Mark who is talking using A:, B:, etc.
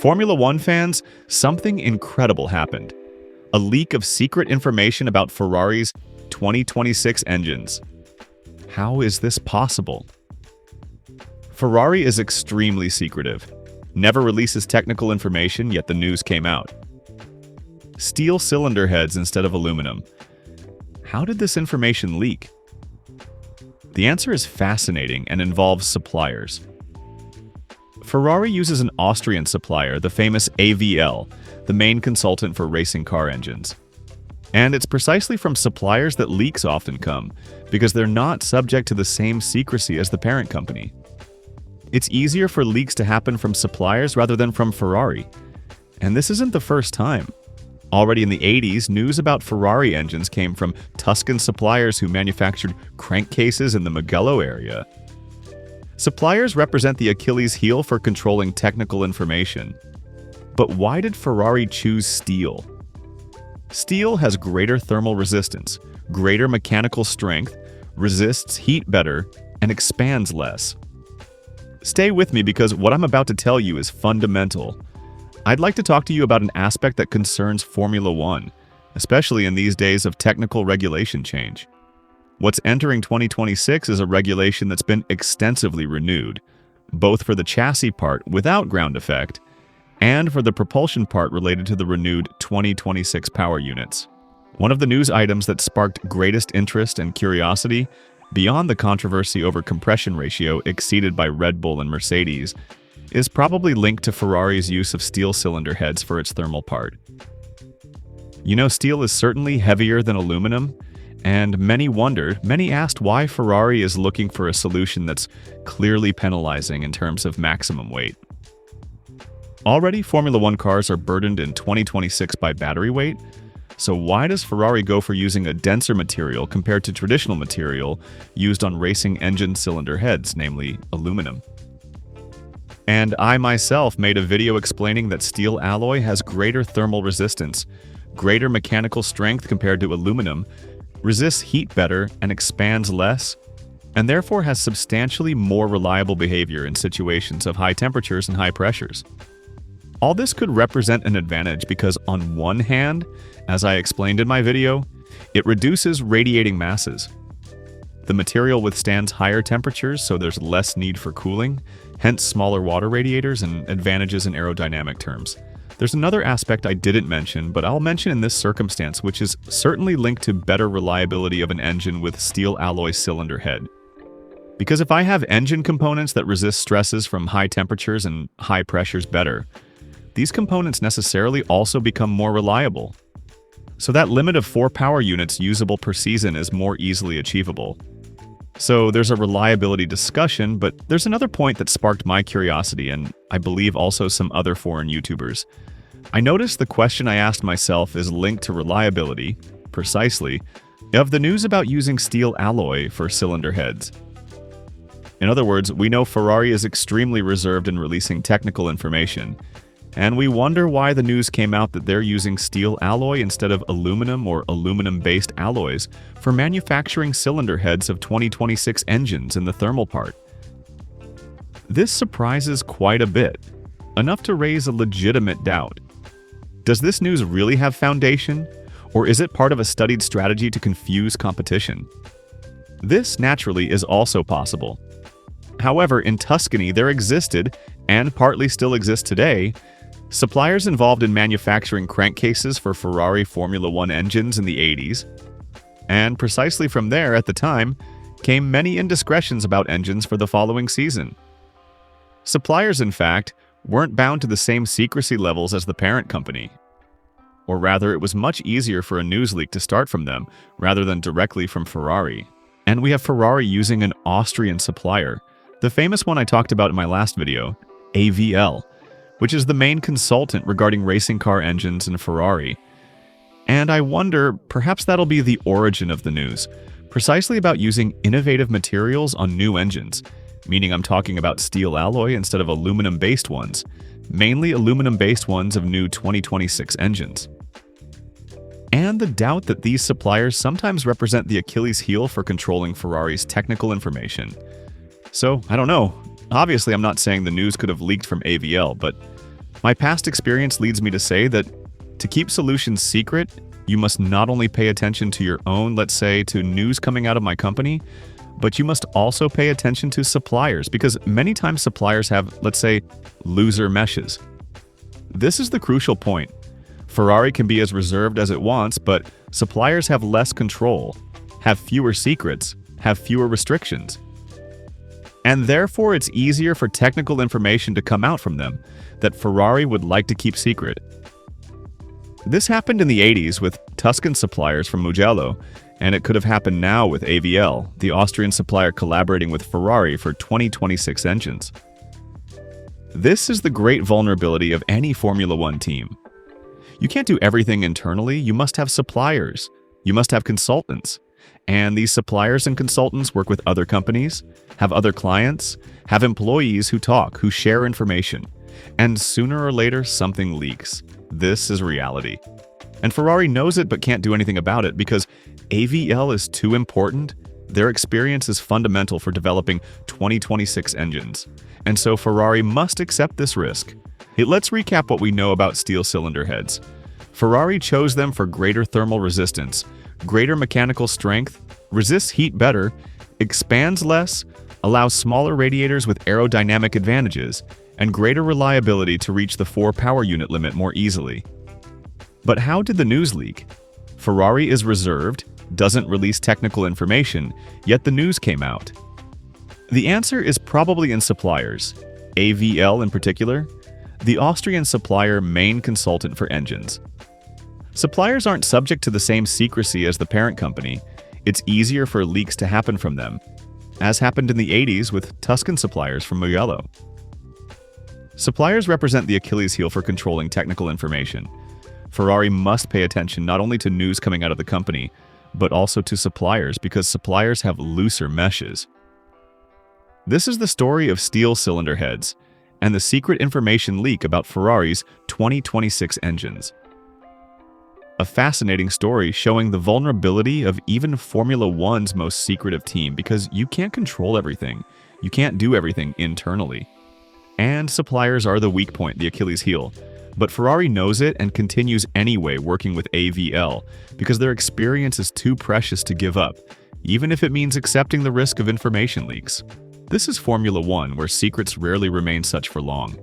A: Formula One fans, something incredible happened. A leak of secret information about Ferrari's 2026 engines. How is this possible? Ferrari is extremely secretive. Never releases technical information, yet the news came out. Steel cylinder heads instead of aluminum. How did this information leak? The answer is fascinating and involves suppliers. Ferrari uses an Austrian supplier, the famous AVL, the main consultant for racing car engines. And it's precisely from suppliers that leaks often come, because they're not subject to the same secrecy as the parent company. It's easier for leaks to happen from suppliers rather than from Ferrari. And this isn't the first time. Already in the 80s, news about Ferrari engines came from Tuscan suppliers who manufactured crankcases in the Mugello area. Suppliers represent the Achilles heel for controlling technical information. But why did Ferrari choose steel? Steel has greater thermal resistance, greater mechanical strength, resists heat better, and expands less. Stay with me because what I'm about to tell you is fundamental. I'd like to talk to you about an aspect that concerns Formula One, especially in these days of technical regulation change. What's entering 2026 is a regulation that's been extensively renewed, both for the chassis part without ground effect, and for the propulsion part related to the renewed 2026 power units. One of the news items that sparked greatest interest and curiosity, beyond the controversy over compression ratio exceeded by Red Bull and Mercedes, is probably linked to Ferrari's use of steel cylinder heads for its thermal part. You know, steel is certainly heavier than aluminum, and many asked why Ferrari is looking for a solution that's clearly penalizing in terms of maximum weight. Already, Formula One cars are burdened in 2026 by battery weight, so why does Ferrari go for using a denser material compared to traditional material used on racing engine cylinder heads, namely aluminum? And I myself made a video explaining that steel alloy has greater thermal resistance, greater mechanical strength compared to aluminum, resists heat better and expands less, and therefore has substantially more reliable behavior in situations of high temperatures and high pressures. All this could represent an advantage because on one hand, as I explained in my video, it reduces radiating masses. The material withstands higher temperatures, so there's less need for cooling, hence smaller water radiators and advantages in aerodynamic terms. There's another aspect I didn't mention, but I'll mention in this circumstance, which is certainly linked to better reliability of an engine with steel alloy cylinder head. Because if I have engine components that resist stresses from high temperatures and high pressures better, these components necessarily also become more reliable. So that limit of 4 power units usable per season is more easily achievable. So there's a reliability discussion, but there's another point that sparked my curiosity and I believe also some other foreign YouTubers. I noticed the question I asked myself is linked to reliability, precisely, of the news about using steel alloy for cylinder heads. In other words, we know Ferrari is extremely reserved in releasing technical information, and we wonder why the news came out that they're using steel alloy instead of aluminum or aluminum-based alloys for manufacturing cylinder heads of 2026 engines in the thermal part. This surprises quite a bit, enough to raise a legitimate doubt. Does this news really have foundation, or is it part of a studied strategy to confuse competition? This, naturally, is also possible. However, in Tuscany there existed, and partly still exists today, suppliers involved in manufacturing crankcases for Ferrari Formula One engines in the 80s. And precisely from there, at the time, came many indiscretions about engines for the following season. Suppliers, in fact, weren't bound to the same secrecy levels as the parent company. Or rather, it was much easier for a news leak to start from them, rather than directly from Ferrari. And we have Ferrari using an Austrian supplier, the famous one I talked about in my last video, AVL, which is the main consultant regarding racing car engines in Ferrari. And I wonder, perhaps that'll be the origin of the news, precisely about using innovative materials on new engines, meaning I'm talking about steel alloy instead of aluminum-based ones, mainly aluminum-based ones of new 2026 engines. And the doubt that these suppliers sometimes represent the Achilles heel for controlling Ferrari's technical information. So, I don't know. Obviously, I'm not saying the news could have leaked from AVL, but My past experience leads me to say that to keep solutions secret, you must not only pay attention to your own, let's say, to news coming out of my company, but you must also pay attention to suppliers, because many times suppliers have, let's say, loser meshes. This is the crucial point. Ferrari can be as reserved as it wants, but suppliers have less control, have fewer secrets, have fewer restrictions. And therefore, it's easier for technical information to come out from them that Ferrari would like to keep secret. This happened in the 80s with Tuscan suppliers from Mugello, and it could have happened now with AVL, the Austrian supplier collaborating with Ferrari for 2026 engines. This is the great vulnerability of any Formula One team. You can't do everything internally. You must have suppliers. You must have consultants. And these suppliers and consultants work with other companies, have other clients, have employees who talk, who share information. And sooner or later, something leaks. This is reality. And Ferrari knows it but can't do anything about it because AVL is too important. Their experience is fundamental for developing 2026 engines. And so Ferrari must accept this risk. Let's recap what we know about steel cylinder heads. Ferrari chose them for greater thermal resistance, greater mechanical strength, resists heat better, expands less, allows smaller radiators with aerodynamic advantages, and greater reliability to reach the 4 power unit limit more easily. But how did the news leak? Ferrari is reserved, doesn't release technical information, yet the news came out. The answer is probably in suppliers, AVL in particular, the Austrian supplier main consultant for engines. Suppliers aren't subject to the same secrecy as the parent company. It's easier for leaks to happen from them, as happened in the 80s with Tuscan suppliers from Mugello. Suppliers represent the Achilles heel for controlling technical information. Ferrari must pay attention not only to news coming out of the company, but also to suppliers because suppliers have looser meshes. This is the story of steel cylinder heads and the secret information leak about Ferrari's 2026 engines. A fascinating story showing the vulnerability of even Formula One's most secretive team because you can't control everything. You can't do everything internally. And suppliers are the weak point, the Achilles heel. But Ferrari knows it and continues anyway working with AVL because their experience is too precious to give up, even if it means accepting the risk of information leaks. This is Formula One, where secrets rarely remain such for long.